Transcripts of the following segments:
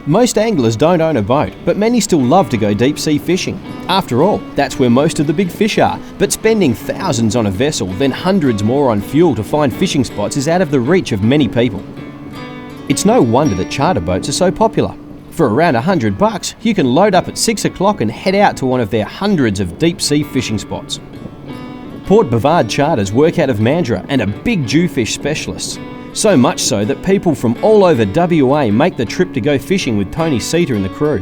Most anglers don't own a boat, but many still love to go deep sea fishing. After all, that's where most of the big fish are, but spending thousands on a vessel, then hundreds more on fuel to find fishing spots is out of the reach of many people. It's no wonder that charter boats are so popular. For around $100, you can load up at 6 o'clock and head out to one of their hundreds of deep sea fishing spots. Port Bavard charters work out of Mandurah and are big jewfish specialists. So much so that people from all over WA make the trip to go fishing with Tony Seater and the crew.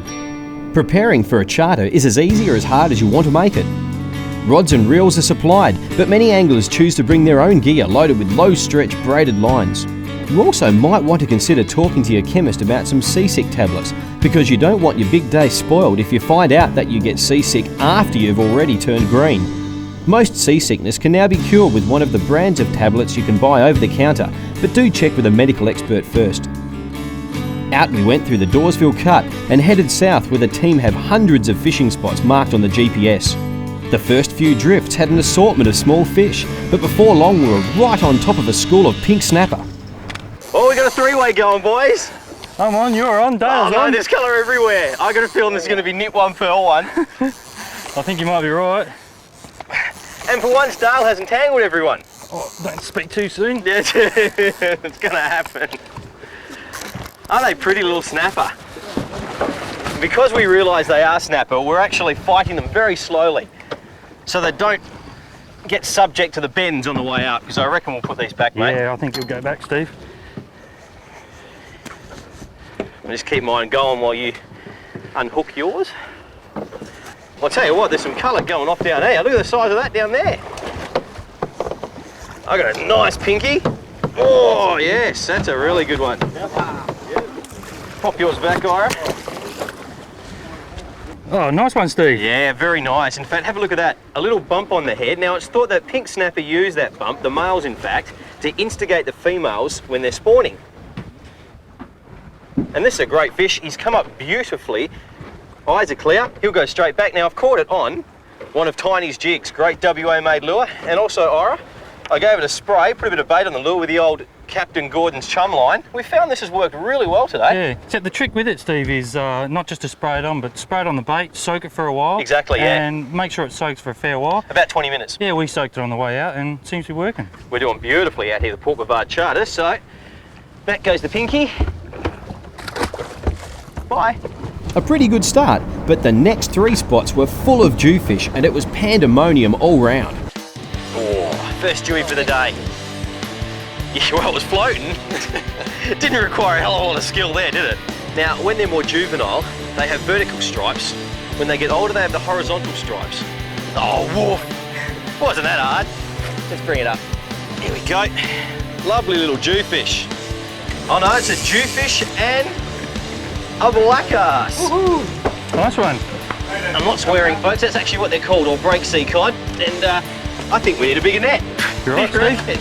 Preparing for a charter is as easy or as hard as you want to make it. Rods and reels are supplied, but many anglers choose to bring their own gear loaded with low-stretch braided lines. You also might want to consider talking to your chemist about some seasick tablets, because you don't want your big day spoiled if you find out that you get seasick after you've already turned green. Most seasickness can now be cured with one of the brands of tablets you can buy over the counter, but do check with a medical expert first. Out we went through the Dawesville Cut and headed south where the team have hundreds of fishing spots marked on the GPS. The first few drifts had an assortment of small fish, but before long we were right on top of a school of pink snapper. Oh, we got a three-way going, boys. I'm on, you're on, Dale's on. There's colour everywhere. I got a feeling this is going to be nip one, pearl one. I think you might be right. And for once, Dale hasn't tangled everyone. Oh, don't speak too soon. Yeah, it's going to happen. Are they pretty little snapper? Because we realise they are snapper, we're actually fighting them very slowly so they don't get subject to the bends on the way up, because I reckon we'll put these back, mate. Yeah, I think you'll go back, Steve. I'll just keep mine going while you unhook yours. I'll tell you what, there's some colour going off down here. Look at the size of that down there. I got a nice pinky. Oh yes, that's a really good one. Pop yours back, Ira. Oh, nice one, Steve. Yeah, very nice. In fact, have a look at that. A little bump on the head. Now, it's thought that pink snapper use that bump, the males in fact, to instigate the females when they're spawning. And this is a great fish. He's come up beautifully. Eyes are clear. He'll go straight back. Now, I've caught it on one of Tiny's jigs. Great WA-made lure. And also, Ira, I gave it a spray, put a bit of bait on the lure with the old Captain Gordon's chum line. We found this has worked really well today. Yeah, except the trick with it, Steve, is not just to spray it on, but spray it on the bait, soak it for a while. Exactly, yeah. And make sure it soaks for a fair while. About 20 minutes. Yeah, we soaked it on the way out and it seems to be working. We're doing beautifully out here, the Port Bavard charter. So, back goes the pinky. Bye. A pretty good start, but the next 3 spots were full of jewfish and it was pandemonium all round. Oh, first dewy for the day. Yeah, well, it was floating. It didn't require a hell of a lot of skill there, did it? Now, when they're more juvenile, they have vertical stripes. When they get older, they have the horizontal stripes. Oh, woof. Wasn't that hard? Let's bring it up. Here we go. Lovely little jewfish. Oh no, it's a jewfish and a black ass. Woohoo! Nice one. I'm not swearing, folks. That's actually what they're called, or break sea cod. And I think we need a bigger net. You're right, Steve.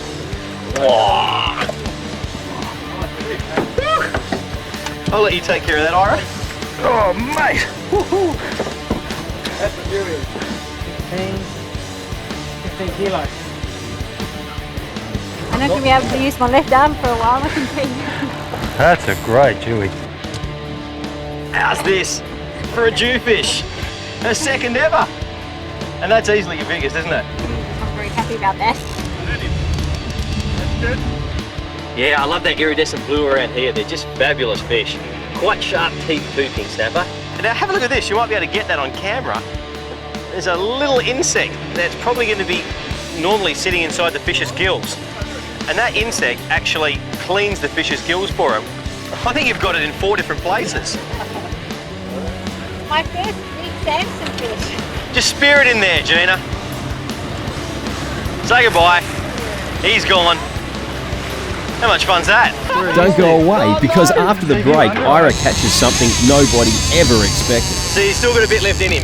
Whoa. I'll let you take care of that, Ira. Oh, mate. Woohoo! That's a beauty. 15 kilos. I'm not going to be able to use my left arm for a while, I can tell you. That's a great Jewy. How's this for a jewfish? A second ever. And that's easily your biggest, isn't it? I'm very happy about that. That's good. Yeah, I love that iridescent blue around here. They're just fabulous fish. Quite sharp teeth too, pink snapper. And now have a look at this. You might be able to get that on camera. There's a little insect that's probably going to be normally sitting inside the fish's gills. And that insect actually cleans the fish's gills for him. I think you've got it in 4 different places. My first big Samson fish. Just spear it in there, Gina. Say goodbye. He's gone. How much fun's that? Don't go away, because after the break, Ira catches something nobody ever expected. So he's still got a bit left in him.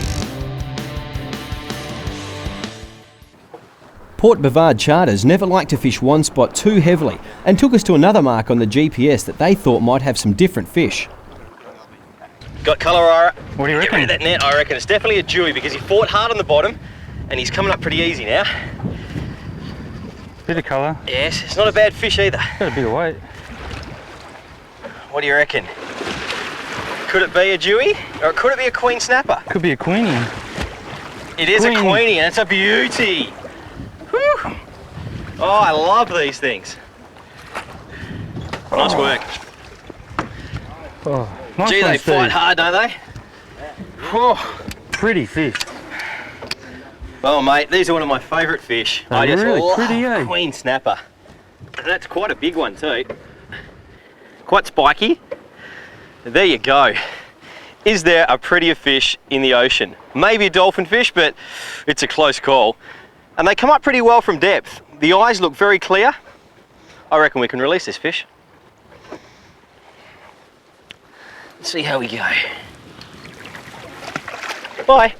Port Bavard charters never like to fish one spot too heavily and took us to another mark on the GPS that they thought might have some different fish. Got colour, Ira. What do you Get reckon? rid of that net, I reckon. It's definitely a dewy because he fought hard on the bottom and he's coming up pretty easy now. Bit of colour. Yes, it's not a bad fish either. Got a bit of weight. What do you reckon? Could it be a Dewey? Or could it be a queen snapper? Could be a queenie. It is a queenie, and it's a beauty. Whew. Oh, I love these things. Nice work. Oh, nice Gee, one, they Steve. fight hard, don't they? Oh. Pretty fish. Oh, mate, these are one of my favourite fish. They're I just really love pretty, eh? queen snapper. And that's quite a big one too. Quite spiky. There you go. Is there a prettier fish in the ocean? Maybe a dolphin fish, but it's a close call. And they come up pretty well from depth. The eyes look very clear. I reckon we can release this fish. Let's see how we go. Bye.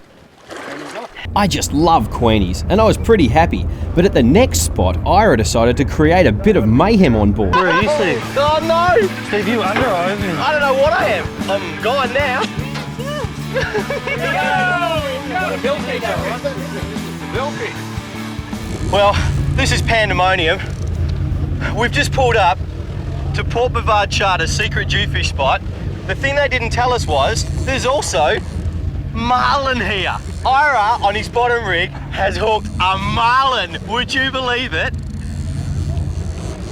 I just love queenies, and I was pretty happy. But at the next spot, Ira decided to create a bit of mayhem on board. Where are you, Steve? Oh no! Steve, you under or over? I don't know what I am. I'm gone now. Well, this is pandemonium. We've just pulled up to Port Bavard Charter's secret jewfish spot. The thing they didn't tell us was there's also marlin here. Ira, on his bottom rig, has hooked a marlin. Would you believe it?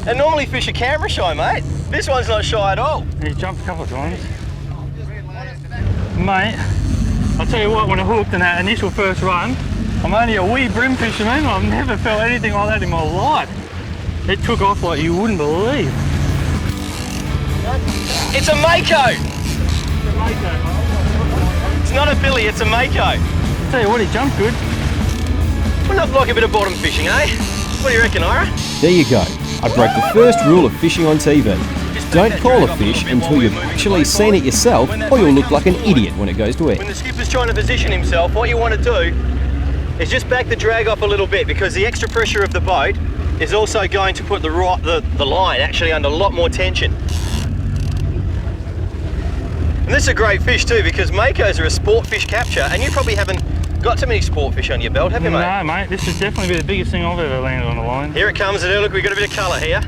And normally fish are camera shy, mate. This one's not shy at all. He jumped a couple of times. Mate, I'll tell you what, when I hooked in that initial first run, I'm only a wee brim fisherman. I've never felt anything like that in my life. It took off like you wouldn't believe. It's a mako. It's not a filly, it's a mako. Tell you what, he jumped good. Wouldn't that like a bit of bottom fishing, eh? What do you reckon, Ira? There you go. I broke the first rule of fishing on TV. Don't call a fish until you've actually seen it yourself, or you'll look like an idiot when it goes to When eat. the skipper's trying to position himself, what you want to do is just back the drag off a little bit, because the extra pressure of the boat is also going to put the line actually under a lot more tension. And this is a great fish too, because makos are a sport fish capture, and you probably haven't got too many sport fish on your belt, have you, mate? No, mate, this has definitely been the biggest thing I've ever landed on the line. Here it comes, and look, we've got a bit of colour here.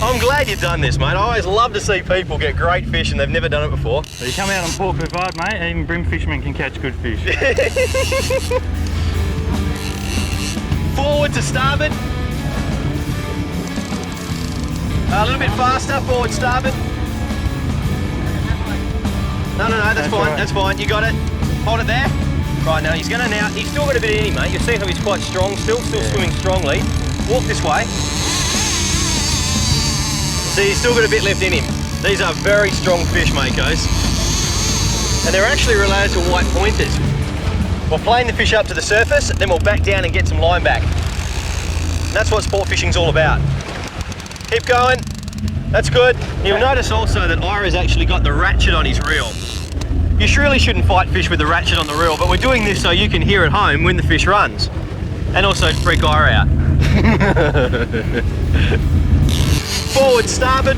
I'm glad you've done this, mate. I always love to see people get great fish and they've never done it before. So you come out on Port Bavard, mate, even brim fishermen can catch good fish. Forward to starboard. A little bit faster, forward starboard. No, that's fine, right. that's fine, you got it. Hold it there. Right, now he's still got a bit in him, mate. You'll see how he's quite strong, still swimming strongly. Walk this way. See, he's still got a bit left in him. These are very strong fish, makos. And they're actually related to white pointers. We'll plane the fish up to the surface, then we'll back down and get some line back. And that's what sport fishing's all about. Keep going. That's good. You'll notice also that Ira's actually got the ratchet on his reel. You surely shouldn't fight fish with the ratchet on the reel, but we're doing this so you can hear at home when the fish runs. And also to freak Ira out. Forward starboard.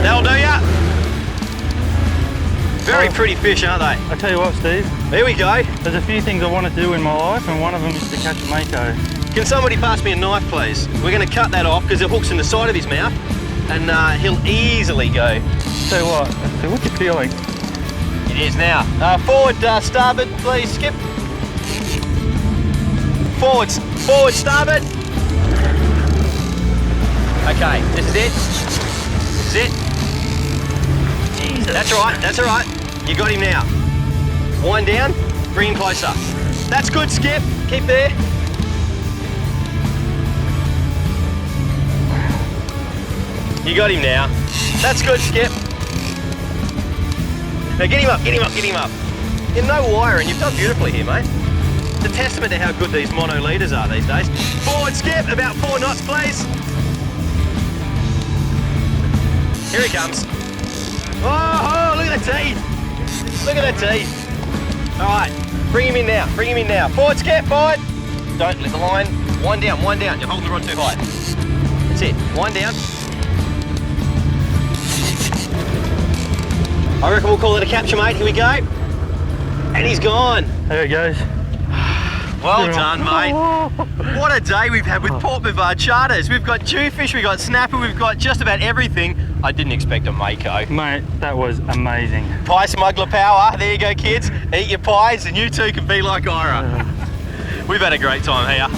That'll do ya. Very pretty fish, aren't they? I tell you what, Steve, There we go. there's a few things I want to do in my life, and one of them is to catch a mako. Can somebody pass me a knife, please? We're going to cut that off because it hooks in the side of his mouth, and he'll easily go. Tell you what, so what's your feeling? It is now. Forward starboard, please, Skip. Forward starboard. Okay, this is it. This is it. Jesus. That's all right. You got him now. Wind down, bring him closer. That's good, Skip. Keep there. You got him now. That's good, Skip. Now get him up. You're no wire, and you've done beautifully here, mate. It's a testament to how good these mono leaders are these days. Forward, Skip, about 4 knots, please. Here he comes. Oh, look at the teeth. Look at the teeth. All right, bring him in now. Forward, Skip, forward. Don't let the line. Wind down. You're holding the rod too high. That's it, wind down. I reckon we'll call it a capture, mate. Here we go. And he's gone. There it goes. Well done, mate. What a day we've had with Port Brevard Charters. We've got jewfish, we've got snapper, we've got just about everything. I didn't expect a mako. Mate, that was amazing. Pie smuggler power. There you go, kids. Eat your pies and you too can be like Ira. We've had a great time here.